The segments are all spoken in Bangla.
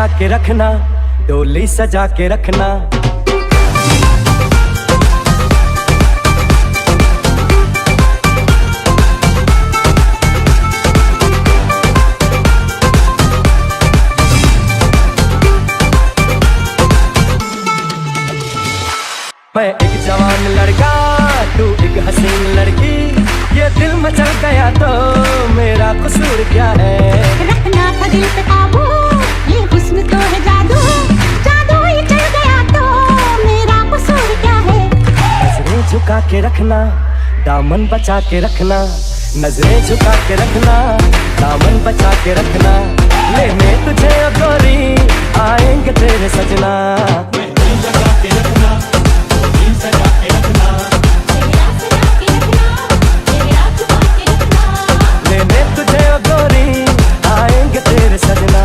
सजा के रखना, डोली सजा के रखना। मैं एक जवान लड़का, तू एक हसीन लड़की, ये दिल में चल गया तो मेरा कसूर क्या है? रखना था दिल पे काबू, ये हुस्न तो है जादू, जादू ही चल गया तो मेरा कसूर क्या है? नजरें झुका के रखना, दामन बचा के रखना, नजरें झुका के रखना, दामन बचा के रखना। लेने तुझे ओ गोरी आएंगे तेरे सजना। लेने तुझे ओ गोरी आएंगे तेरे सजना।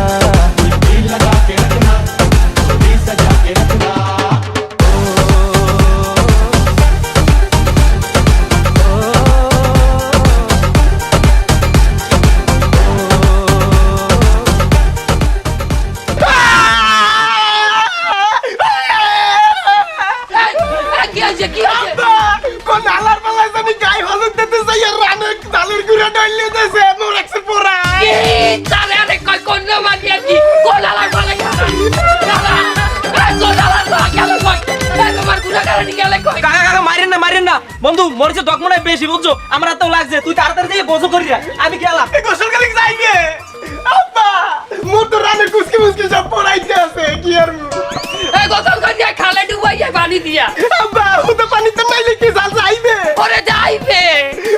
বন্ধু মরছে ডকমনে বেশি বুঝছো, আমরা তো লাগছে, তুই তাড়াতাড়ি দিয়ে গোসল করি যা, আমি গেলাম। গোসল করে যাইবে আব্বা, মোর তো রানে কুসকি মুসকি সব পড়াইতে আছে কি আর এই গোসল করে খালে ডুবাইয়া পানি দিয়া। আব্বা ও তো পানি তো নাইলে কি জাল যাইবে? ওরে যাইবে,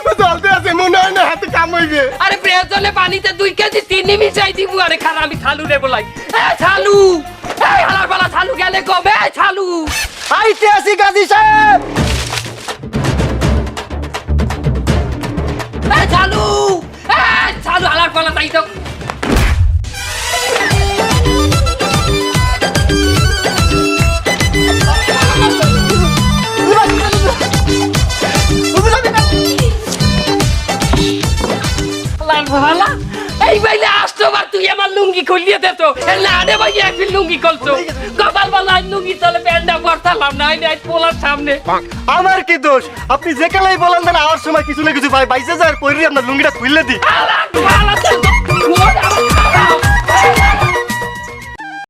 ও জলতে আছে মনে হয় না হাতে কাম হইবে। আরে প্রয়োজনে পানিতে 2 কেজি চিনি মিশাই দিব। আরে খালা আমি ছালু রে বলাই, এ ছালু, এই হালার পালা ছালু গেলে কবে? ছালু আইতে আসি গাজী সাহেব। চালু চালু হালার পালা তাই তো। এই বাইলে আসতো বা তুই আমার লুঙ্গি খুলিয়ে দিত। না রে ভাই একদিন লুঙ্গি খুলছো, কপাল বালা লুঙ্গি তলে প্যান্ডা পড়তাম না, এই পোলার সামনে। আমার কি দোষ? আপনি যে কালাই বলেন না আমার সময় কিছু না কিছু ভাই বাইসে যায় পরি আপনার লুঙ্গিটা খুললে দি। আলা